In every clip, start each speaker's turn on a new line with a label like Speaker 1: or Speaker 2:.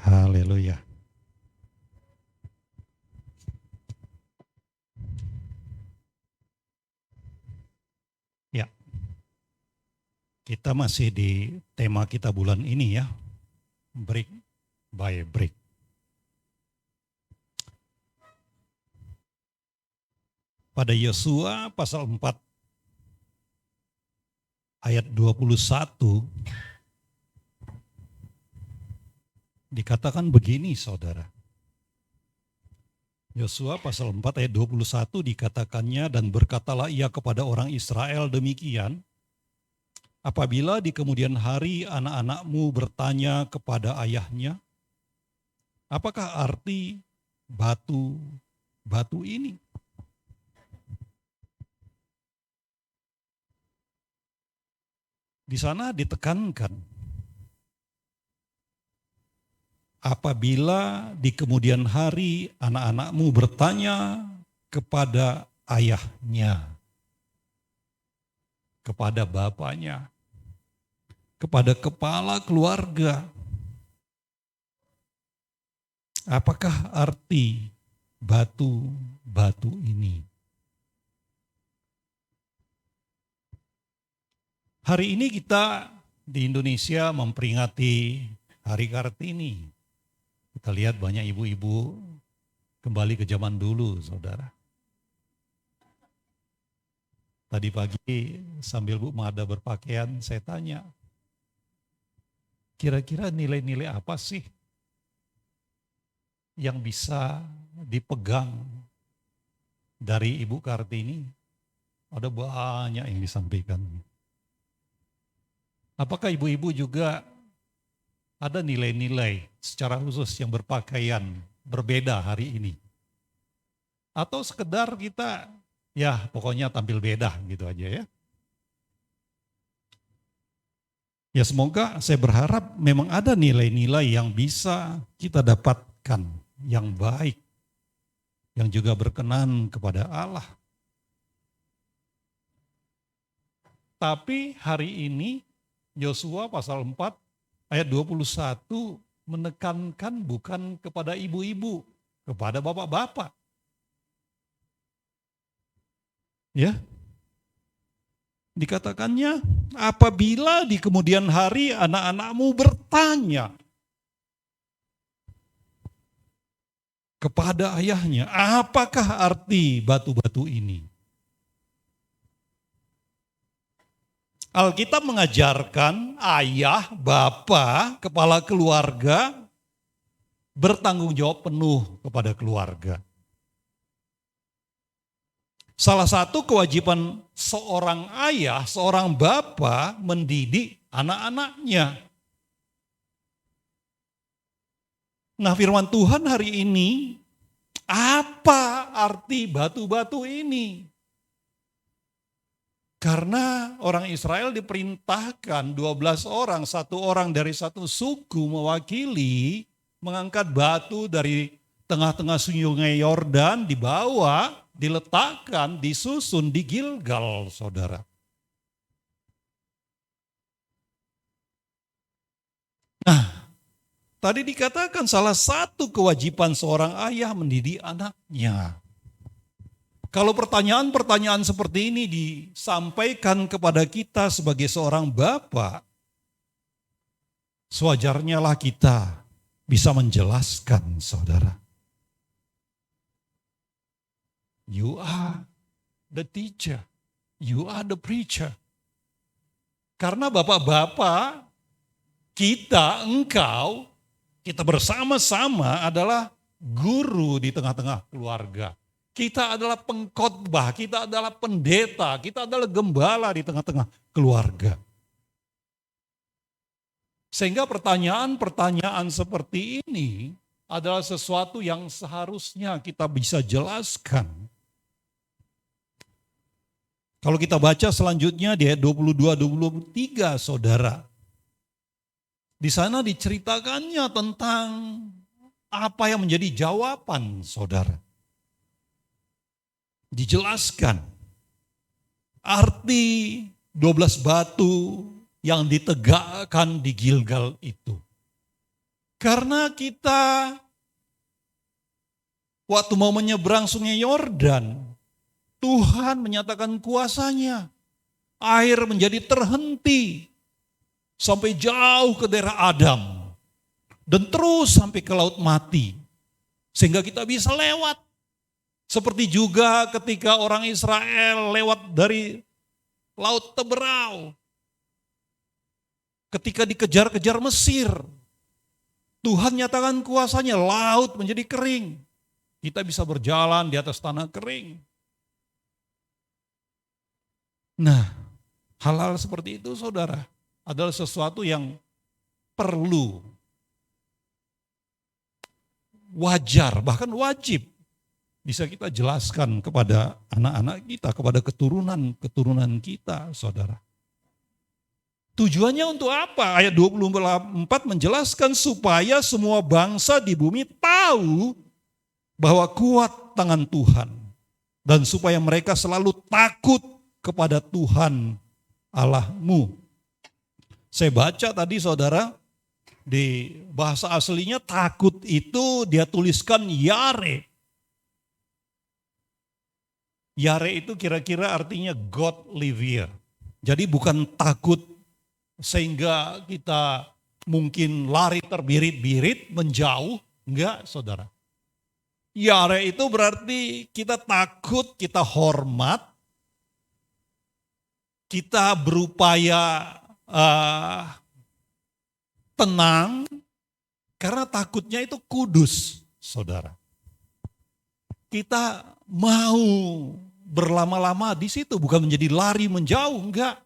Speaker 1: Haleluya. Ya, kita masih di tema kita bulan ini ya, break by break. Pada Yosua pasal 4 ayat 21 dikatakan begini saudara. Yosua pasal 4 ayat 21 dikatakannya, dan berkatalah ia kepada orang Israel demikian, apabila di kemudian hari anak-anakmu bertanya kepada ayahnya, apakah arti batu ini? Di sana ditekankan, apabila di kemudian hari anak-anakmu bertanya kepada ayahnya, kepada bapaknya, kepada kepala keluarga, apakah arti batu ini? Hari ini kita di Indonesia memperingati Hari Kartini. Kita lihat banyak ibu-ibu kembali ke zaman dulu, saudara. Tadi pagi sambil Bu Mada berpakaian, saya tanya, kira-kira nilai-nilai apa sih yang bisa dipegang dari Ibu Kartini? Ada banyak yang disampaikan. Apakah ibu-ibu juga ada nilai-nilai secara khusus yang berpakaian berbeda hari ini? Atau sekedar kita ya pokoknya tampil beda gitu aja ya? Ya semoga, saya berharap memang ada nilai-nilai yang bisa kita dapatkan yang baik, yang juga berkenan kepada Allah. Tapi hari ini Yosua pasal 4 ayat 21 menekankan bukan kepada ibu-ibu, kepada bapak-bapak. Ya. Dikatakannya, apabila di kemudian hari anak-anakmu bertanya kepada ayahnya, apakah arti batu-batu ini? Alkitab mengajarkan ayah, bapak, kepala keluarga bertanggung jawab penuh kepada keluarga. Salah satu kewajiban seorang ayah, seorang bapak mendidik anak-anaknya. Nah, firman Tuhan hari ini, apa arti batu-batu ini? Karena orang Israel diperintahkan 12 orang, satu orang dari satu suku mewakili mengangkat batu dari tengah-tengah sungai Yordan, dibawa, diletakkan, disusun di Gilgal, saudara. Nah, tadi dikatakan salah satu kewajiban seorang ayah mendidik anaknya. Kalau pertanyaan-pertanyaan seperti ini disampaikan kepada kita sebagai seorang bapak, sewajarnya lah kita bisa menjelaskan, saudara. You are the teacher, you are the preacher. Karena bapak-bapak, kita, engkau, kita bersama-sama adalah guru di tengah-tengah keluarga. Kita adalah pengkhotbah, kita adalah pendeta, kita adalah gembala di tengah-tengah keluarga. Sehingga pertanyaan-pertanyaan seperti ini adalah sesuatu yang seharusnya kita bisa jelaskan. Kalau kita baca selanjutnya di ayat 22-23, saudara. Di sana diceritakannya tentang apa yang menjadi jawaban, saudara. Dijelaskan arti 12 batu yang ditegakkan di Gilgal itu. Karena kita waktu mau menyeberang sungai Yordan, Tuhan menyatakan kuasanya. Air menjadi terhenti sampai jauh ke daerah Adam dan terus sampai ke Laut Mati. Sehingga kita bisa lewat. Seperti juga ketika orang Israel lewat dari Laut Teberau. Ketika dikejar-kejar Mesir, Tuhan nyatakan kuasanya, laut menjadi kering. Kita bisa berjalan di atas tanah kering. Nah, hal-hal seperti itu saudara adalah sesuatu yang perlu, wajar, bahkan wajib bisa kita jelaskan kepada anak-anak kita, kepada keturunan kita, saudara. Tujuannya untuk apa? Ayat 24 menjelaskan supaya semua bangsa di bumi tahu bahwa kuat tangan Tuhan. Dan supaya mereka selalu takut kepada Tuhan Allahmu. Saya baca tadi saudara, di bahasa aslinya takut itu dia tuliskan yare. Yare itu kira-kira artinya godly fear. Jadi bukan takut sehingga kita mungkin lari terbirit-birit, menjauh. Enggak saudara. Yare itu berarti kita takut, kita hormat, kita berupaya tenang, karena takutnya itu kudus, saudara. Kita mau berlama-lama di situ, bukan menjadi lari menjauh, enggak.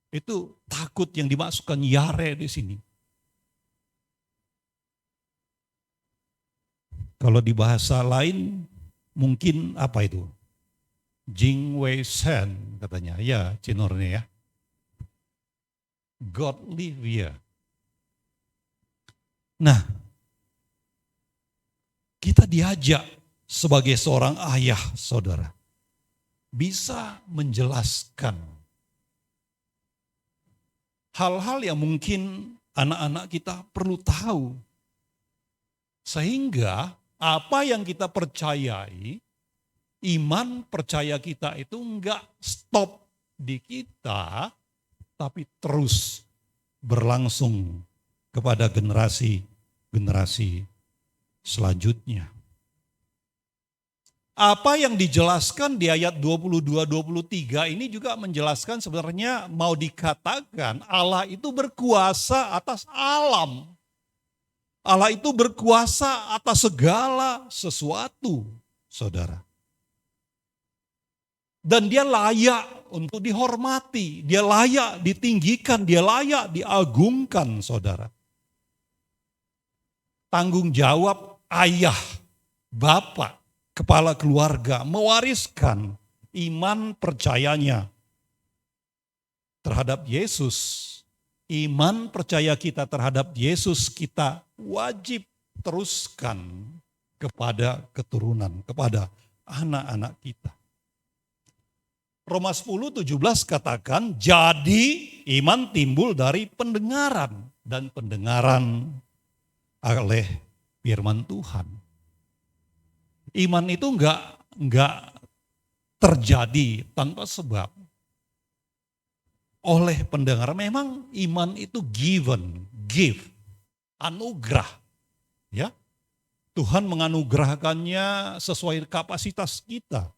Speaker 1: Itu takut yang dimasukkan yare di sini. Kalau di bahasa lain mungkin apa itu? Jing Wei Shen katanya, ya cinornya ya. Godly fear. Nah, kita diajak sebagai seorang ayah, saudara, bisa menjelaskan hal-hal yang mungkin anak-anak kita perlu tahu. Sehingga apa yang kita percayai, iman percaya kita itu enggak stop di kita, tapi terus berlangsung kepada generasi selanjutnya. Apa yang dijelaskan di ayat 22-23 ini juga menjelaskan sebenarnya mau dikatakan Allah itu berkuasa atas alam. Allah itu berkuasa atas segala sesuatu, saudara. Dan dia layak untuk dihormati, dia layak ditinggikan, dia layak diagungkan, saudara. Tanggung jawab ayah, bapak, kepala keluarga mewariskan iman percayanya terhadap Yesus. Iman percaya kita terhadap Yesus kita wajib teruskan kepada keturunan, kepada anak-anak kita. Roma 10:17 katakan, jadi iman timbul dari pendengaran dan pendengaran oleh firman Tuhan. Iman itu enggak terjadi tanpa sebab. Oleh pendengaran, memang iman itu give, anugerah. Ya, Tuhan menganugerahkannya sesuai kapasitas kita.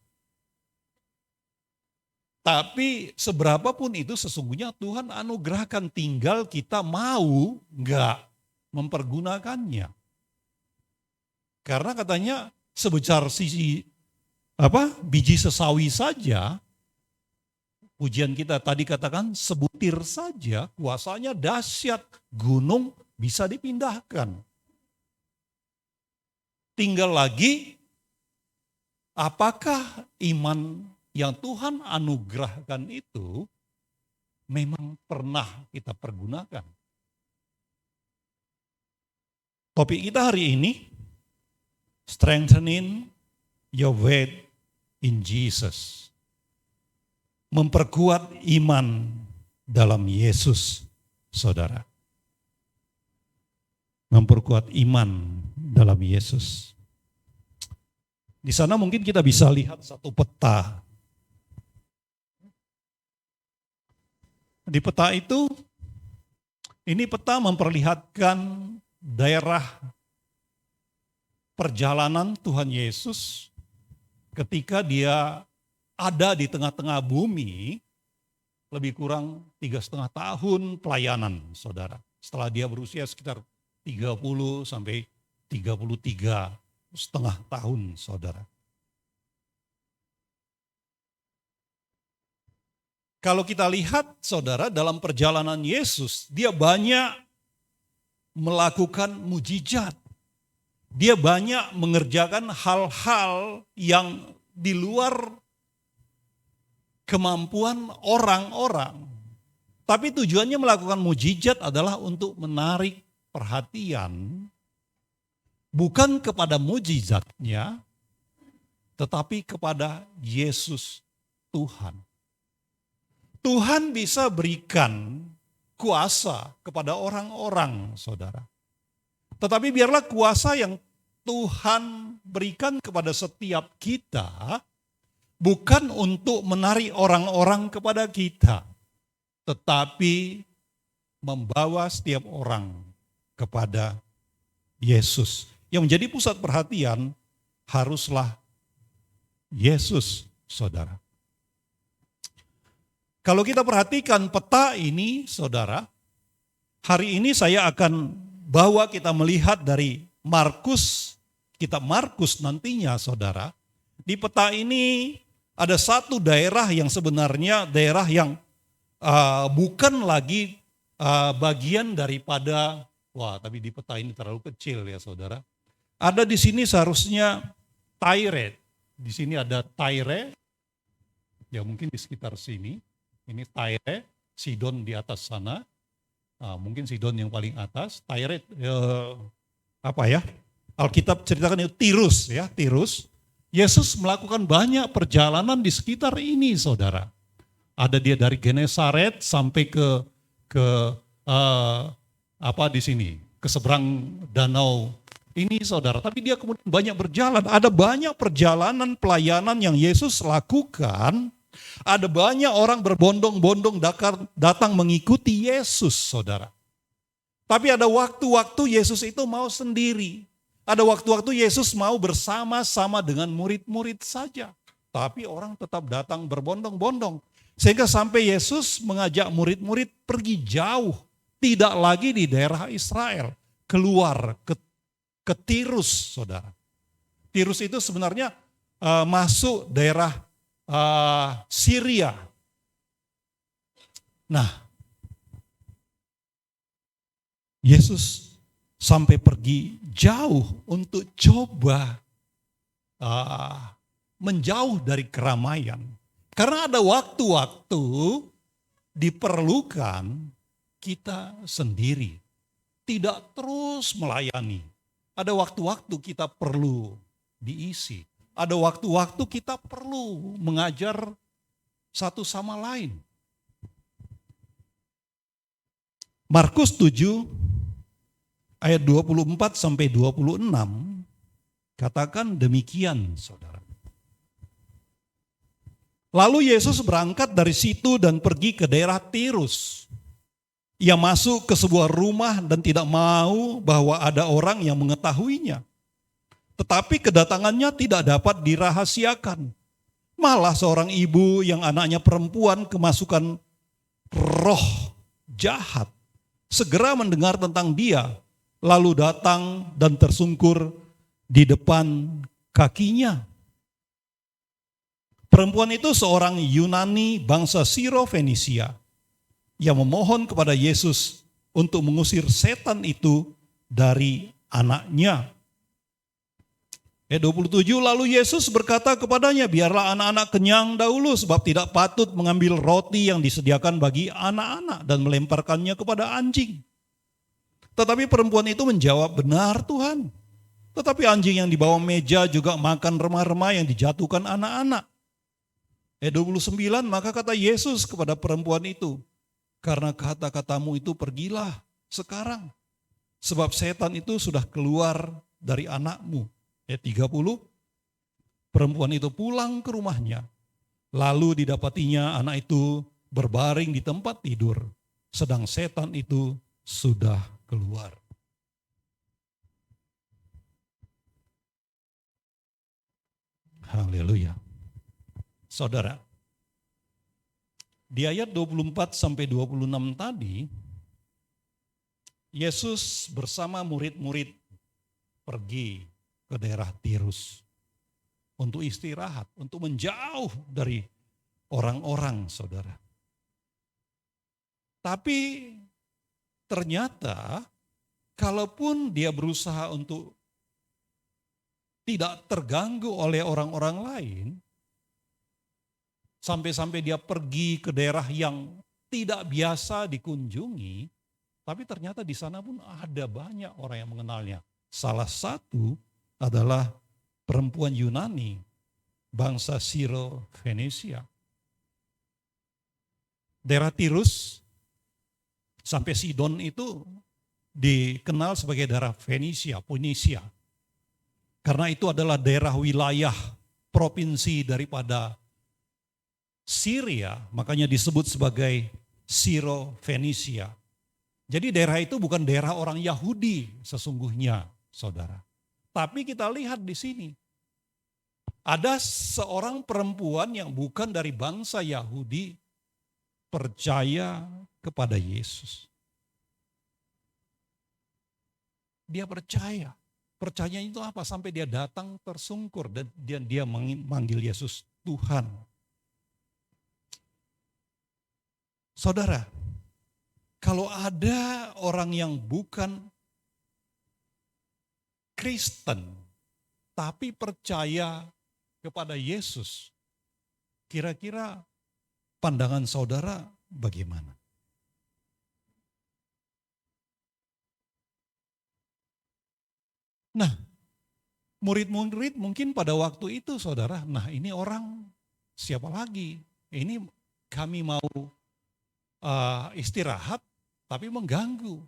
Speaker 1: Tapi seberapapun itu sesungguhnya Tuhan anugerahkan, tinggal kita mau enggak mempergunakannya. Karena katanya sebesar biji sesawi saja, pujian kita tadi katakan sebutir saja, kuasanya dahsyat, gunung bisa dipindahkan. Tinggal lagi, apakah iman yang Tuhan anugerahkan itu memang pernah kita pergunakan? Topik kita hari ini, strengthening your faith in Jesus. Memperkuat iman dalam Yesus, saudara. Memperkuat iman dalam Yesus. Di sana mungkin kita bisa lihat satu peta. Di peta itu, ini peta memperlihatkan daerah perjalanan Tuhan Yesus ketika dia ada di tengah-tengah bumi, lebih kurang 3,5 tahun pelayanan, saudara. Setelah dia berusia sekitar 30 sampai 33 tahun, saudara. Kalau kita lihat, saudara, dalam perjalanan Yesus, dia banyak melakukan mujizat. Dia banyak mengerjakan hal-hal yang di luar kemampuan orang-orang. Tapi tujuannya melakukan mujizat adalah untuk menarik perhatian, bukan kepada mujizatnya, tetapi kepada Yesus Tuhan. Tuhan bisa berikan kuasa kepada orang-orang, saudara. Tetapi biarlah kuasa yang Tuhan berikan kepada setiap kita bukan untuk menarik orang-orang kepada kita, tetapi membawa setiap orang kepada Yesus. Yang menjadi pusat perhatian haruslah Yesus, saudara. Kalau kita perhatikan peta ini, saudara, hari ini saya akan bawa kita melihat dari Markus, kitab Markus nantinya, saudara. Di peta ini ada satu daerah yang sebenarnya daerah yang bukan lagi bagian daripada, tapi di peta ini terlalu kecil ya, saudara. Ada di sini seharusnya Tyre. Di sini ada Tyre, ya mungkin di sekitar sini. Ini Tyre, Sidon di atas sana, mungkin Sidon yang paling atas. Tyre, Alkitab ceritakan itu Tirus, ya Tirus. Yesus melakukan banyak perjalanan di sekitar ini, saudara. Ada dia dari Genesaret sampai ke di sini, ke seberang danau ini, saudara. Tapi dia kemudian banyak berjalan. Ada banyak perjalanan pelayanan yang Yesus lakukan. Ada banyak orang berbondong-bondong datang mengikuti Yesus, saudara. Tapi ada waktu-waktu Yesus itu mau sendiri. Ada waktu-waktu Yesus mau bersama-sama dengan murid-murid saja. Tapi orang tetap datang berbondong-bondong. Sehingga sampai Yesus mengajak murid-murid pergi jauh. Tidak lagi di daerah Israel. Keluar ke Tirus, saudara. Tirus itu sebenarnya masuk daerah Syria. Nah, Yesus sampai pergi jauh untuk coba menjauh dari keramaian. Karena ada waktu-waktu diperlukan kita sendiri, tidak terus melayani. Ada waktu-waktu kita perlu diisi. Ada waktu-waktu kita perlu mengajar satu sama lain. Markus 7 ayat 24 sampai 26 katakan demikian, saudara. Lalu Yesus berangkat dari situ dan pergi ke daerah Tirus. Ia masuk ke sebuah rumah dan tidak mau bahwa ada orang yang mengetahuinya. Tetapi kedatangannya tidak dapat dirahasiakan. Malah seorang ibu yang anaknya perempuan kemasukan roh jahat segera mendengar tentang dia, lalu datang dan tersungkur di depan kakinya. Perempuan itu seorang Yunani bangsa Siro-Fenisia yang memohon kepada Yesus untuk mengusir setan itu dari anaknya. Ayat 27, lalu Yesus berkata kepadanya, biarlah anak-anak kenyang dahulu sebab tidak patut mengambil roti yang disediakan bagi anak-anak dan melemparkannya kepada anjing. Tetapi perempuan itu menjawab, benar Tuhan. Tetapi anjing yang di bawah meja juga makan remah-remah yang dijatuhkan anak-anak. Ayat 29, maka kata Yesus kepada perempuan itu, karena kata-katamu itu pergilah sekarang, sebab setan itu sudah keluar dari anakmu. Ayat 30, perempuan itu pulang ke rumahnya, lalu didapatinya anak itu berbaring di tempat tidur, sedang setan itu sudah keluar. Haleluya. Saudara, di ayat 24 sampai 26 tadi, Yesus bersama murid-murid pergi ke daerah Tirus untuk istirahat, untuk menjauh dari orang-orang, saudara. Tapi ternyata kalaupun dia berusaha untuk tidak terganggu oleh orang-orang lain, sampai-sampai dia pergi ke daerah yang tidak biasa dikunjungi, tapi ternyata di sana pun ada banyak orang yang mengenalnya. Salah satu adalah perempuan Yunani, bangsa Siro-Fenisia. Daerah Tirus sampai Sidon itu dikenal sebagai daerah Fenisia, Ponisia. Karena itu adalah daerah wilayah provinsi daripada Syria, makanya disebut sebagai Siro-Fenisia. Jadi daerah itu bukan daerah orang Yahudi sesungguhnya, saudara. Tapi kita lihat di sini, ada seorang perempuan yang bukan dari bangsa Yahudi percaya kepada Yesus. Dia percaya. Percaya itu apa? Sampai dia datang tersungkur dan dia memanggil Yesus Tuhan. Saudara, kalau ada orang yang bukan Kristen, tapi percaya kepada Yesus, kira-kira pandangan saudara bagaimana? Nah, murid-murid mungkin pada waktu itu, saudara, nah ini orang siapa lagi? Ini kami mau istirahat, tapi mengganggu.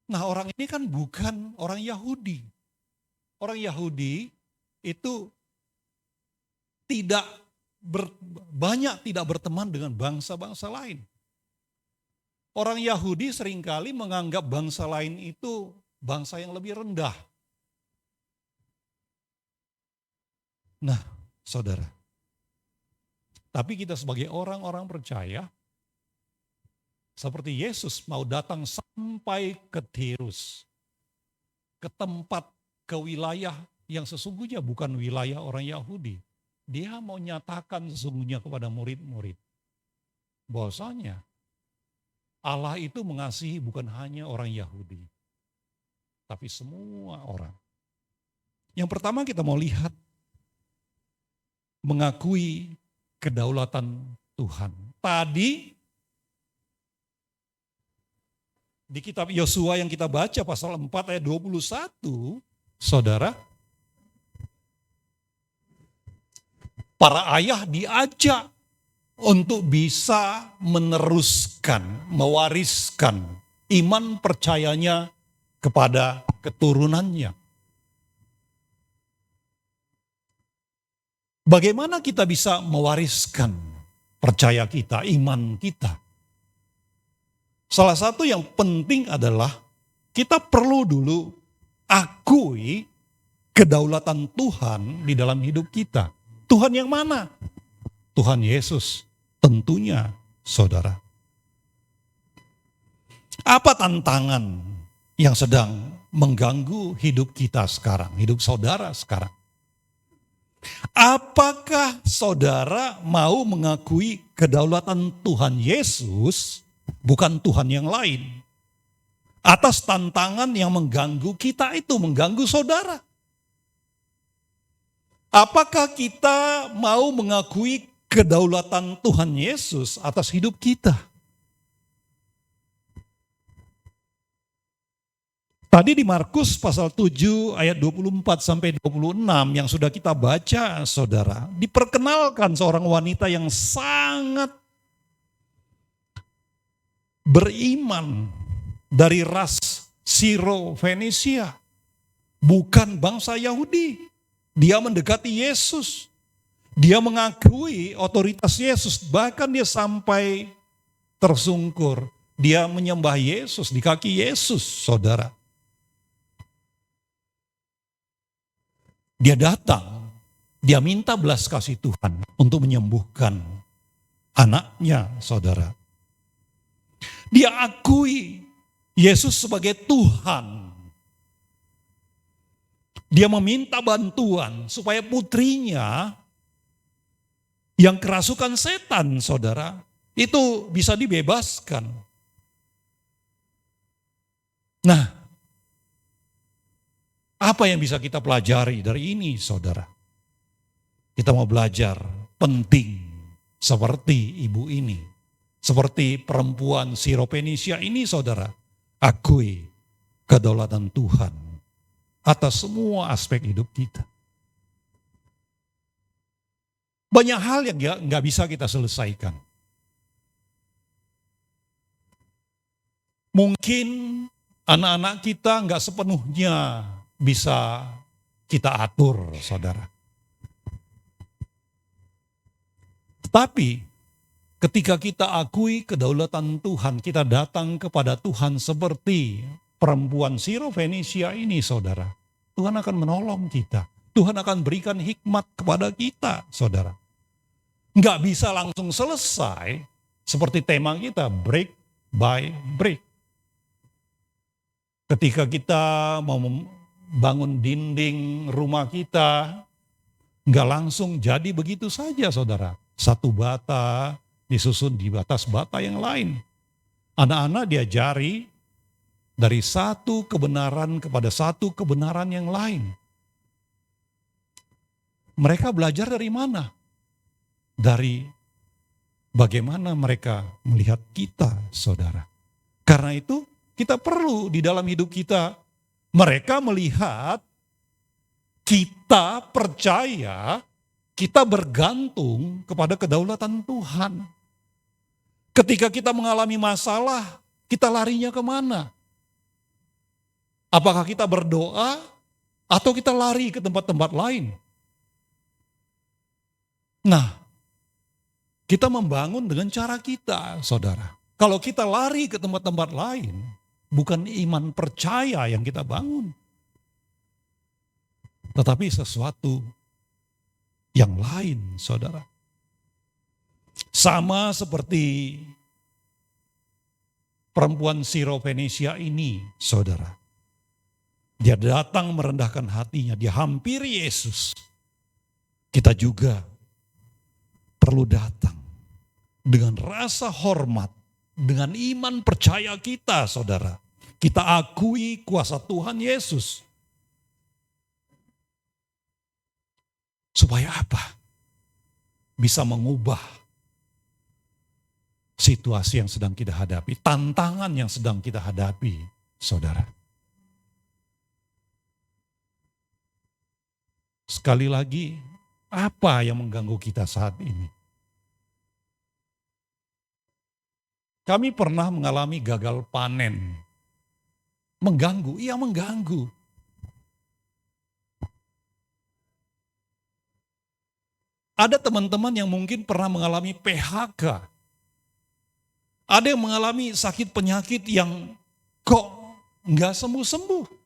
Speaker 1: Nah, orang ini kan bukan orang Yahudi. Orang Yahudi itu banyak tidak berteman dengan bangsa-bangsa lain. Orang Yahudi seringkali menganggap bangsa lain itu bangsa yang lebih rendah. Nah, saudara, tapi kita sebagai orang-orang percaya, seperti Yesus mau datang sampai ke Tirus, ke tempat, ke wilayah yang sesungguhnya bukan wilayah orang Yahudi. Dia mau nyatakan sesungguhnya kepada murid-murid, bahwasanya Allah itu mengasihi bukan hanya orang Yahudi, tapi semua orang. Yang pertama kita mau lihat, mengakui kedaulatan Tuhan. Tadi di kitab Yosua yang kita baca pasal 4 ayat 21, saudara, para ayah diajak untuk bisa meneruskan, mewariskan iman percayanya kepada keturunannya. Bagaimana kita bisa mewariskan percaya kita, iman kita? Salah satu yang penting adalah kita perlu dulu akui kedaulatan Tuhan di dalam hidup kita. Tuhan yang mana? Tuhan Yesus, tentunya, saudara. Apa tantangan yang sedang mengganggu hidup kita sekarang, hidup saudara sekarang? Apakah saudara mau mengakui kedaulatan Tuhan Yesus, bukan Tuhan yang lain? Atas tantangan yang mengganggu kita itu, mengganggu saudara. Apakah kita mau mengakui kedaulatan Tuhan Yesus atas hidup kita? Tadi di Markus pasal 7 ayat 24 sampai 26 yang sudah kita baca, saudara, diperkenalkan seorang wanita yang sangat beriman dari ras Siro-Fenisia, bukan bangsa Yahudi. Dia mendekati Yesus, dia mengakui otoritas Yesus, bahkan dia sampai tersungkur. Dia menyembah Yesus di kaki Yesus, saudara. Dia datang, dia minta belas kasih Tuhan untuk menyembuhkan anaknya, saudara. Dia akui Yesus sebagai Tuhan. Dia meminta bantuan supaya putrinya yang kerasukan setan, saudara, itu bisa dibebaskan. Nah, apa yang bisa kita pelajari dari ini, saudara? Kita mau belajar penting seperti ibu ini, seperti perempuan Sirofenisia ini, saudara. Akui kedaulatan Tuhan atas semua aspek hidup kita. Banyak hal yang nggak bisa kita selesaikan. Mungkin anak-anak kita nggak sepenuhnya bisa kita atur, saudara. Tetapi ketika kita akui kedaulatan Tuhan, kita datang kepada Tuhan seperti perempuan Sirofenisia ini, saudara. Tuhan akan menolong kita. Tuhan akan berikan hikmat kepada kita, saudara. Nggak bisa langsung selesai seperti tema kita, break by break. Ketika kita mau membangun dinding rumah kita, nggak langsung jadi begitu saja, saudara. Satu bata disusun di atas bata yang lain. Anak-anak diajari dari satu kebenaran kepada satu kebenaran yang lain. Mereka belajar dari mana? Dari bagaimana mereka melihat kita, saudara. Karena itu kita perlu di dalam hidup kita, mereka melihat kita percaya, kita bergantung kepada kedaulatan Tuhan. Ketika kita mengalami masalah, kita larinya kemana? Apakah kita berdoa atau kita lari ke tempat-tempat lain? Nah, kita membangun dengan cara kita, saudara. Kalau kita lari ke tempat-tempat lain, bukan iman percaya yang kita bangun, tetapi sesuatu yang lain, saudara. Sama seperti perempuan Sirofenisia ini, saudara. Dia datang merendahkan hatinya, dia hampiri Yesus. Kita juga perlu datang dengan rasa hormat, dengan iman percaya kita, saudara. Kita akui kuasa Tuhan Yesus. Supaya apa? Bisa mengubah situasi yang sedang kita hadapi, tantangan yang sedang kita hadapi, saudara. Sekali lagi, apa yang mengganggu kita saat ini? Kami pernah mengalami gagal panen. Mengganggu, iya mengganggu. Ada teman-teman yang mungkin pernah mengalami PHK. Ada yang mengalami sakit penyakit yang kok nggak sembuh-sembuh.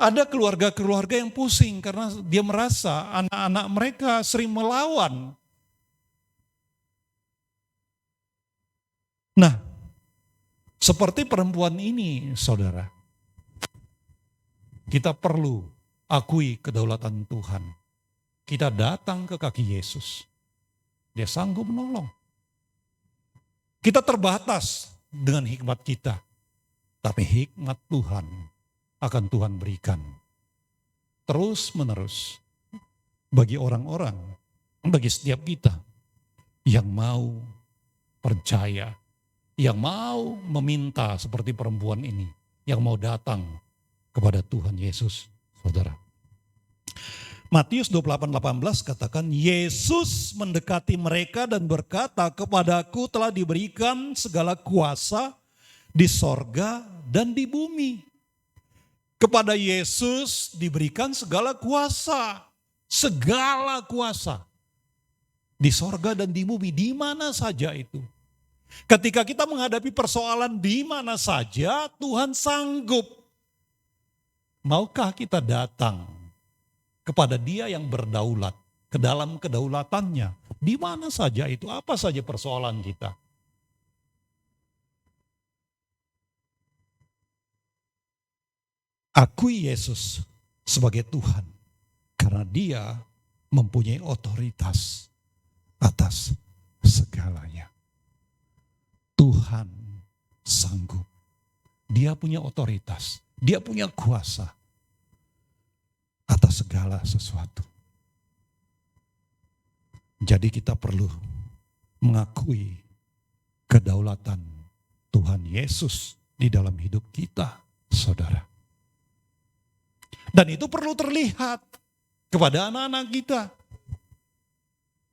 Speaker 1: Ada keluarga-keluarga yang pusing karena dia merasa anak-anak mereka sering melawan. Nah, seperti perempuan ini, saudara, kita perlu akui kedaulatan Tuhan. Kita datang ke kaki Yesus. Dia sanggup menolong. Kita terbatas dengan hikmat kita. Tapi hikmat Tuhan akan Tuhan berikan terus menerus bagi orang-orang, bagi setiap kita yang mau percaya, yang mau meminta seperti perempuan ini, yang mau datang kepada Tuhan Yesus, saudara. Matius 28:18 katakan, Yesus mendekati mereka dan berkata, kepadaku telah diberikan segala kuasa di sorga dan di bumi. Kepada Yesus diberikan segala kuasa di sorga dan di bumi, di mana saja itu. Ketika kita menghadapi persoalan di mana saja, Tuhan sanggup. Maukah kita datang kepada Dia yang berdaulat, ke dalam kedaulatannya, di mana saja itu, apa saja persoalan kita. Akui Yesus sebagai Tuhan karena Dia mempunyai otoritas atas segalanya. Tuhan sanggup. Dia punya otoritas. Dia punya kuasa atas segala sesuatu. Jadi kita perlu mengakui kedaulatan Tuhan Yesus di dalam hidup kita, saudara. Dan itu perlu terlihat kepada anak-anak kita.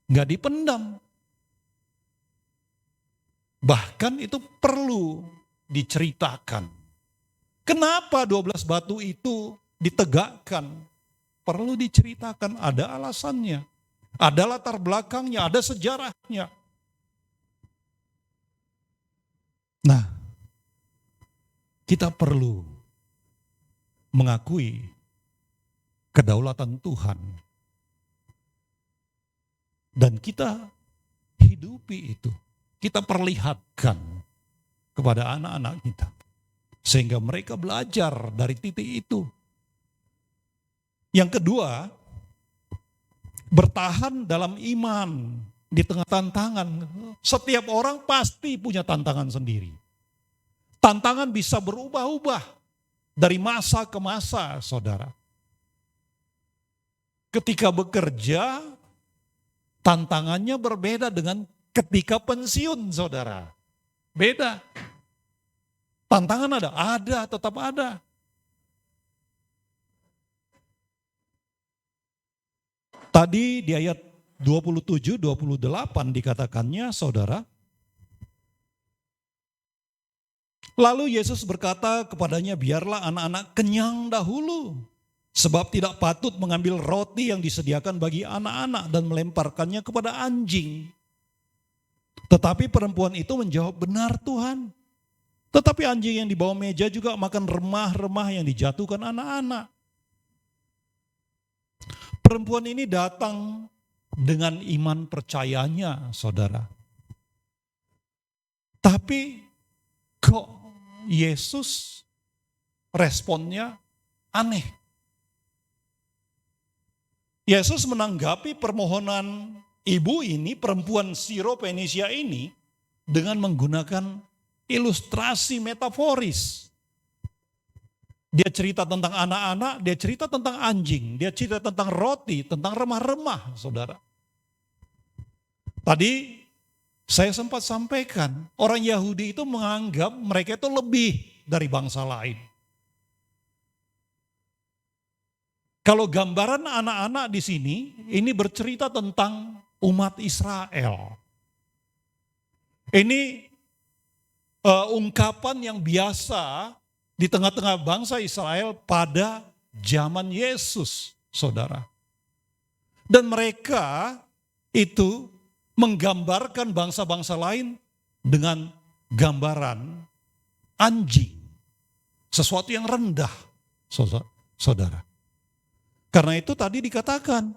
Speaker 1: Nggak dipendam. Bahkan itu perlu diceritakan. Kenapa 12 batu itu ditegakkan? Perlu diceritakan, ada alasannya. Ada latar belakangnya, ada sejarahnya. Nah, kita perlu mengakui kedaulatan Tuhan. Dan kita hidupi itu. Kita perlihatkan kepada anak-anak kita. Sehingga mereka belajar dari titik itu. Yang kedua, bertahan dalam iman di tengah tantangan. Setiap orang pasti punya tantangan sendiri. Tantangan bisa berubah-ubah dari masa ke masa, saudara. Ketika bekerja, tantangannya berbeda dengan ketika pensiun, saudara. Beda. Tantangan ada, tetap ada. Tadi di ayat 27-28 dikatakannya, saudara. Lalu Yesus berkata kepadanya, biarlah anak-anak kenyang dahulu. Sebab tidak patut mengambil roti yang disediakan bagi anak-anak dan melemparkannya kepada anjing. Tetapi perempuan itu menjawab, benar Tuhan. Tetapi anjing yang di bawah meja juga makan remah-remah yang dijatuhkan anak-anak. Perempuan ini datang dengan iman percayanya, saudara. Tapi kok Yesus responnya aneh. Yesus menanggapi permohonan ibu ini, perempuan Syro-Fenisia ini, dengan menggunakan ilustrasi metaforis. Dia cerita tentang anak-anak, dia cerita tentang anjing, dia cerita tentang roti, tentang remah-remah, saudara. Tadi saya sempat sampaikan, orang Yahudi itu menganggap mereka itu lebih dari bangsa lain. Kalau gambaran anak-anak di sini, ini bercerita tentang umat Israel. Ini ungkapan yang biasa di tengah-tengah bangsa Israel pada zaman Yesus, saudara. Dan mereka itu menggambarkan bangsa-bangsa lain dengan gambaran anjing. Sesuatu yang rendah, saudara. Karena itu tadi dikatakan,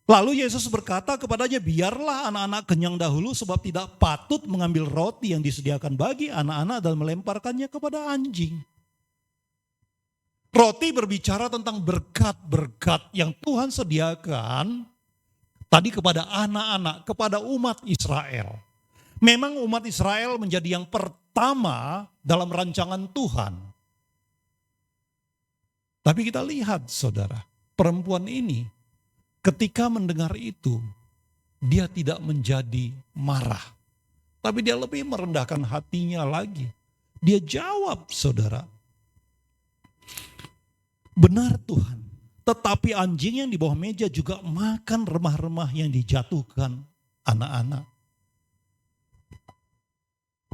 Speaker 1: lalu Yesus berkata kepadanya, biarlah anak-anak kenyang dahulu sebab tidak patut mengambil roti yang disediakan bagi anak-anak dan melemparkannya kepada anjing. Roti berbicara tentang berkat-berkat yang Tuhan sediakan tadi kepada anak-anak, kepada umat Israel. Memang umat Israel menjadi yang pertama dalam rancangan Tuhan. Tapi kita lihat, saudara, perempuan ini ketika mendengar itu, dia tidak menjadi marah. Tapi dia lebih merendahkan hatinya lagi. Dia jawab, saudara, benar Tuhan, tetapi anjing yang di bawah meja juga makan remah-remah yang dijatuhkan anak-anak.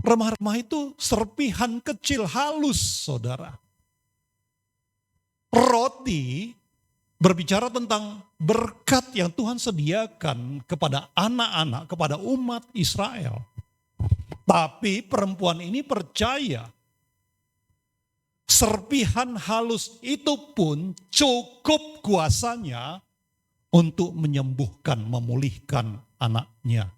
Speaker 1: Remah-remah itu serpihan kecil halus, saudara. Roti berbicara tentang berkat yang Tuhan sediakan kepada anak-anak, kepada umat Israel. Tapi perempuan ini percaya serpihan halus itu pun cukup kuasanya untuk menyembuhkan, memulihkan anaknya.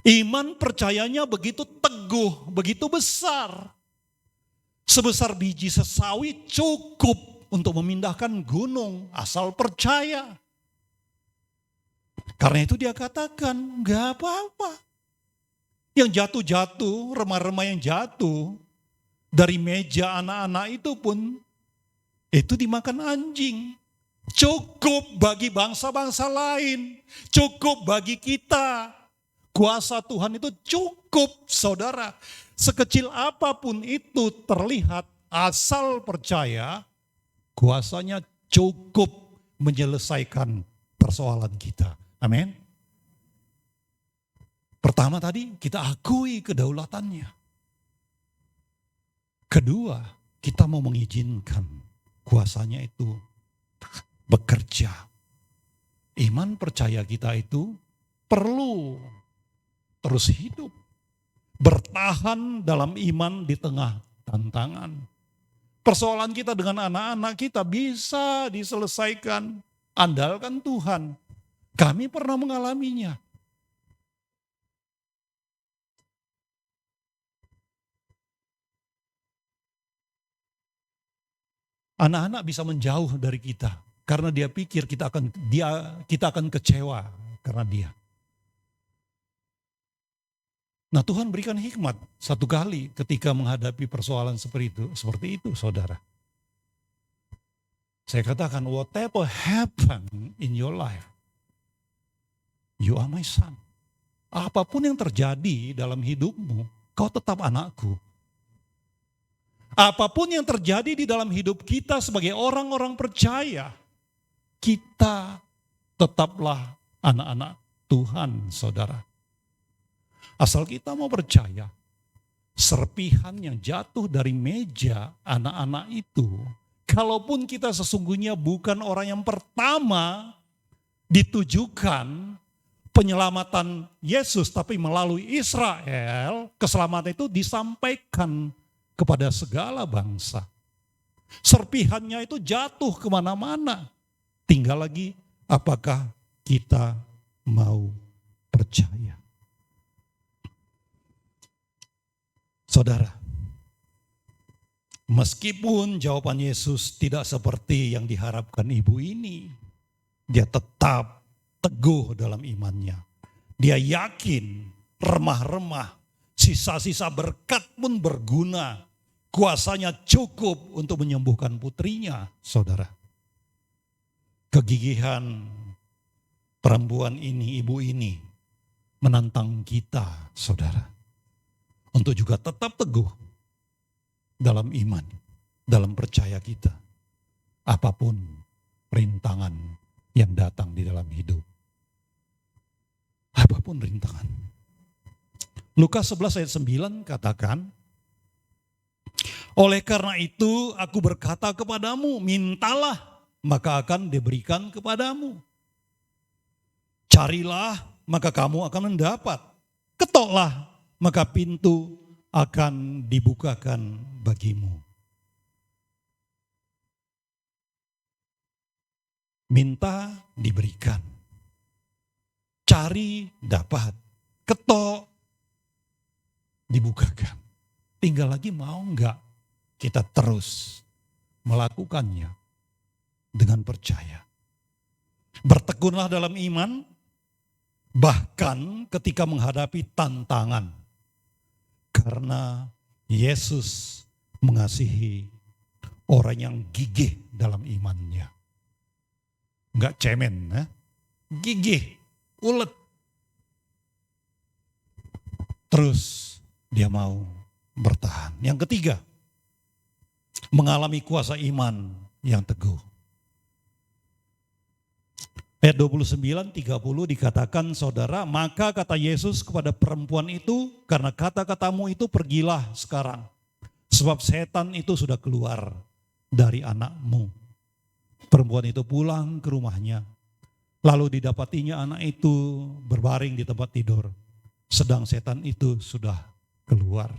Speaker 1: Iman percayanya begitu teguh, begitu besar. sebesar biji sesawi cukup untuk memindahkan gunung, asal percaya. Karena itu dia katakan, gak apa-apa. Yang jatuh-jatuh, remah-remah yang jatuh dari meja anak-anak itu pun, itu dimakan anjing. Cukup bagi bangsa-bangsa lain, cukup bagi kita. Kuasa Tuhan itu cukup, saudara. Sekecil apapun itu terlihat, asal percaya, kuasanya cukup menyelesaikan persoalan kita. Amin. Pertama tadi, kita akui kedaulatannya. Kedua, kita mau mengizinkan kuasanya itu bekerja. Iman percaya kita itu perlu terus hidup. Bertahan dalam iman di tengah tantangan. Persoalan kita dengan anak-anak kita bisa diselesaikan. Andalkan Tuhan. Kami pernah mengalaminya. Anak-anak bisa menjauh dari kita karena dia pikir kita akan kecewa karena dia. Nah, Tuhan berikan hikmat satu kali ketika menghadapi persoalan seperti itu, saudara. Saya katakan, whatever happen in your life, you are my son. Apapun yang terjadi dalam hidupmu, kau tetap anakku. Apapun yang terjadi di dalam hidup kita sebagai orang-orang percaya, kita tetaplah anak-anak Tuhan, saudara. Asal kita mau percaya, serpihan yang jatuh dari meja anak-anak itu, kalaupun kita sesungguhnya bukan orang yang pertama ditujukan penyelamatan Yesus, tapi melalui Israel, keselamatan itu disampaikan kepada segala bangsa. Serpihannya itu jatuh kemana-mana. Tinggal lagi apakah kita mau percaya. Saudara, meskipun jawaban Yesus tidak seperti yang diharapkan ibu ini, dia tetap teguh dalam imannya. Dia yakin remah-remah, sisa-sisa berkat pun berguna. Kuasanya cukup untuk menyembuhkan putrinya, saudara. Kegigihan perempuan ini, ibu ini, menantang kita, saudara. Untuk juga tetap teguh dalam iman, dalam percaya kita. Apapun rintangan yang datang di dalam hidup. Apapun rintangan. Lukas 11 ayat 9 katakan, oleh karena itu aku berkata kepadamu, mintalah maka akan diberikan kepadamu. Carilah maka kamu akan mendapat. Ketoklah maka pintu akan dibukakan bagimu. Minta diberikan. Cari dapat. Ketok dibukakan. Tinggal lagi mau enggak kita terus melakukannya dengan percaya. Bertekunlah dalam iman, bahkan ketika menghadapi tantangan. Karena Yesus mengasihi orang yang gigih dalam imannya. Enggak cemen, gigih, ulet. Terus dia mau bertahan. Yang ketiga, mengalami kuasa iman yang teguh. Ayat 29-30 dikatakan, saudara, maka kata Yesus kepada perempuan itu, karena kata-katamu itu pergilah sekarang. Sebab setan itu sudah keluar dari anakmu. Perempuan itu pulang ke rumahnya. Lalu didapatinya anak itu berbaring di tempat tidur. Sedang setan itu sudah keluar.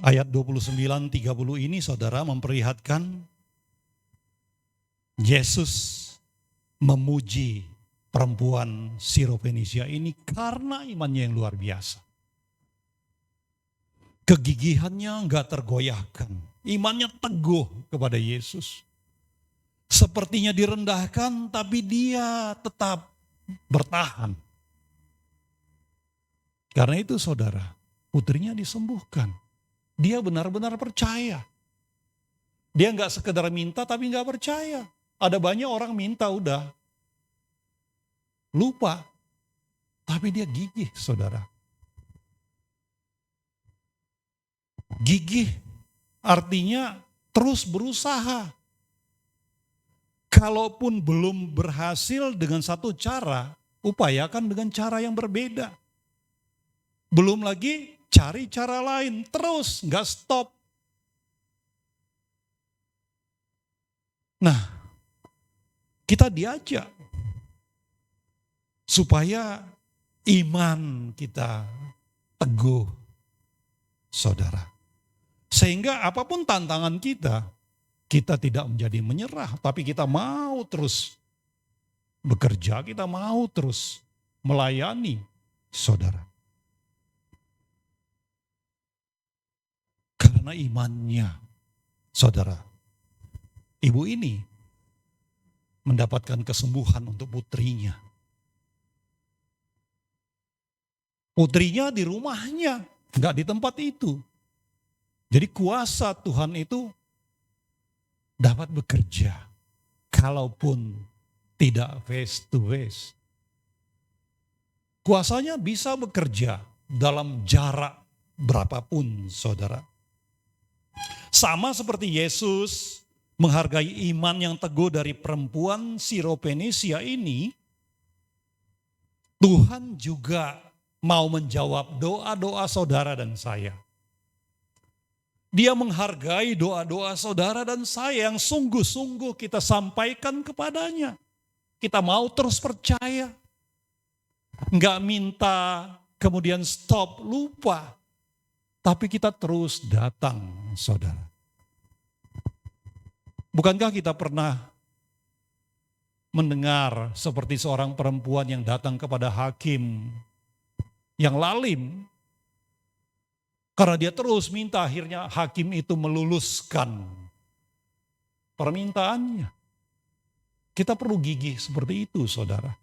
Speaker 1: Ayat 29-30 ini saudara memperlihatkan Yesus memuji perempuan Sirofenisia ini karena imannya yang luar biasa. Kegigihannya enggak tergoyahkan. Imannya teguh kepada Yesus. Sepertinya direndahkan, tapi dia tetap bertahan. Karena itu saudara, putrinya disembuhkan. Dia benar-benar percaya. Dia enggak sekedar minta tapi enggak percaya. Ada banyak orang minta udah lupa. Tapi dia gigih saudara. Gigih artinya terus berusaha. Kalaupun belum berhasil dengan satu cara, upayakan dengan cara yang berbeda. Belum lagi cari cara lain, terus nggak stop. Nah, kita diajak supaya iman kita teguh, saudara. Sehingga apapun tantangan kita tidak menjadi menyerah, tapi kita mau terus bekerja, kita mau terus melayani, saudara. Karena imannya, saudara, ibu ini mendapatkan kesembuhan untuk putrinya. Putrinya di rumahnya, enggak di tempat itu. Jadi kuasa Tuhan itu dapat bekerja kalaupun tidak face to face. Kuasanya bisa bekerja dalam jarak berapapun, saudara. Sama seperti Yesus menghargai iman yang teguh dari perempuan Sirophenisia ini, Tuhan juga mau menjawab doa-doa saudara dan saya. Dia menghargai doa-doa saudara dan saya yang sungguh-sungguh kita sampaikan kepadanya. Kita mau terus percaya. Enggak minta kemudian stop, lupa. Tapi kita terus datang, saudara. Bukankah kita pernah mendengar seperti seorang perempuan yang datang kepada hakim yang lalim, karena dia terus minta, akhirnya hakim itu meluluskan permintaannya. Kita perlu gigih seperti itu, saudara.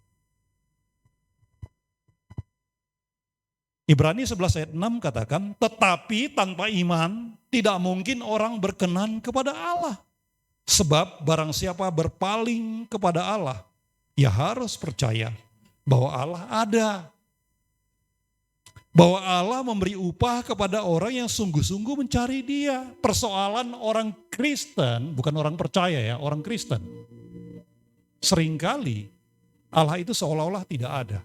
Speaker 1: Ibrani 11 ayat 6 katakan, tetapi tanpa iman tidak mungkin orang berkenan kepada Allah. Sebab barang siapa berpaling kepada Allah, ia harus percaya bahwa Allah ada. Bahwa Allah memberi upah kepada orang yang sungguh-sungguh mencari Dia. Persoalan orang Kristen, bukan orang percaya ya, orang Kristen. Seringkali Allah itu seolah-olah tidak ada.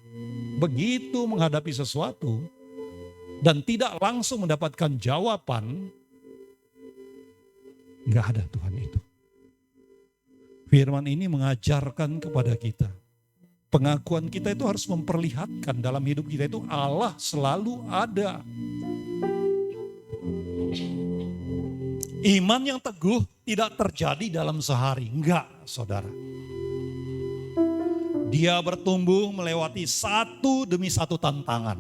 Speaker 1: Begitu menghadapi sesuatu dan tidak langsung mendapatkan jawaban, gak ada Tuhan itu. Firman ini mengajarkan kepada kita, pengakuan kita itu harus memperlihatkan dalam hidup kita itu Allah selalu ada. Iman yang teguh tidak terjadi dalam sehari. Enggak, saudara. Dia bertumbuh melewati satu demi satu tantangan.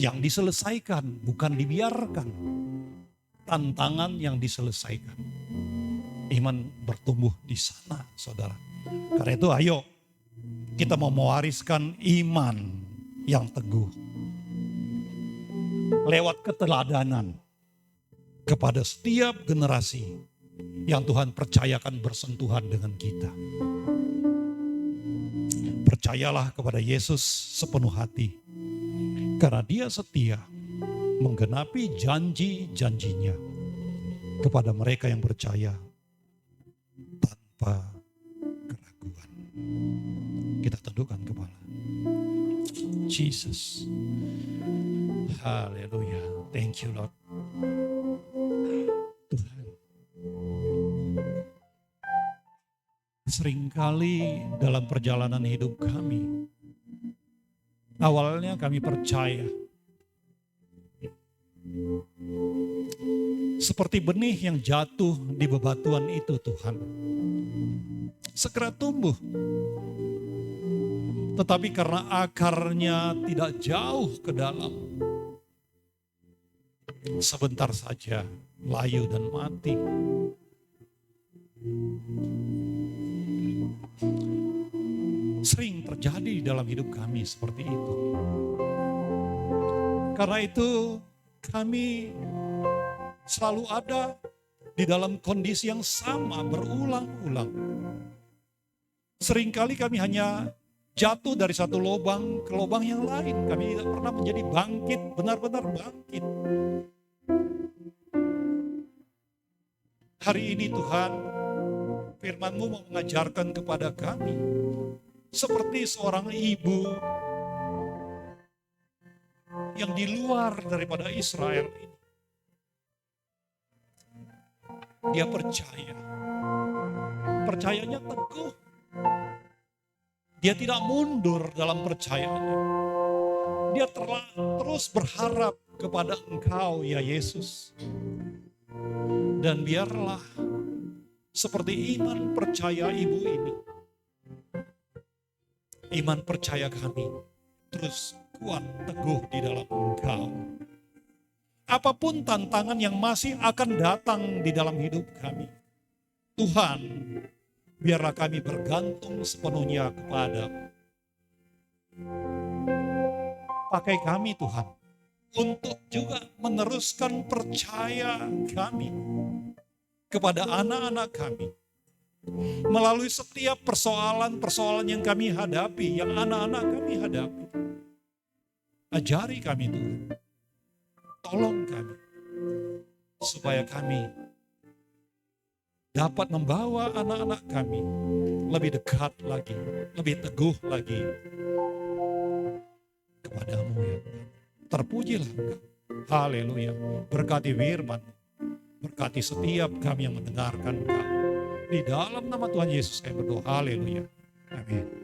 Speaker 1: Yang diselesaikan, bukan dibiarkan. Tantangan yang diselesaikan. Iman bertumbuh di sana, saudara. Karena itu ayo kita mau mewariskan iman yang teguh. Lewat keteladanan kepada setiap generasi yang Tuhan percayakan bersentuhan dengan kita. Percayalah kepada Yesus sepenuh hati. Karena Dia setia menggenapi janji-janjinya kepada mereka yang percaya tanpa keraguan. Kita tundukkan kepala. Jesus. Haleluya. Thank you Lord. Tuhan. Seringkali dalam perjalanan hidup kami, awalnya kami percaya. Seperti benih yang jatuh di bebatuan itu Tuhan. Segera tumbuh. Tetapi karena akarnya tidak jauh ke dalam, sebentar saja layu dan mati. Sering terjadi dalam hidup kami seperti itu. Karena itu kami selalu ada di dalam kondisi yang sama berulang-ulang. Seringkali kami hanya jatuh dari satu lubang ke lubang yang lain. Kami tidak pernah menjadi bangkit, benar-benar bangkit. Hari ini Tuhan, firman-Mu mau mengajarkan kepada kami, seperti seorang ibu yang di luar daripada Israel ini. Dia percaya. Percayanya teguh. Dia tidak mundur dalam percayaannya. Dia terus berharap kepada Engkau, ya Yesus. Dan biarlah seperti iman percaya ibu ini, iman percaya kami terus kuat teguh di dalam Engkau. Apapun tantangan yang masih akan datang di dalam hidup kami, Tuhan, biarlah kami bergantung sepenuhnya kepada-Mu. Pakai kami Tuhan, untuk juga meneruskan percaya kami kepada anak-anak kami. Melalui setiap persoalan-persoalan yang kami hadapi, yang anak-anak kami hadapi. Ajari kami Tuhan, tolong kami, supaya kami dapat membawa anak-anak kami lebih dekat lagi, lebih teguh lagi kepada-Mu ya Tuhan. Terpujilah Engkau. Haleluya. Berkati firman, berkati setiap kami yang mendengarkan Engkau. Di dalam nama Tuhan Yesus kami berdoa. Haleluya. Amin.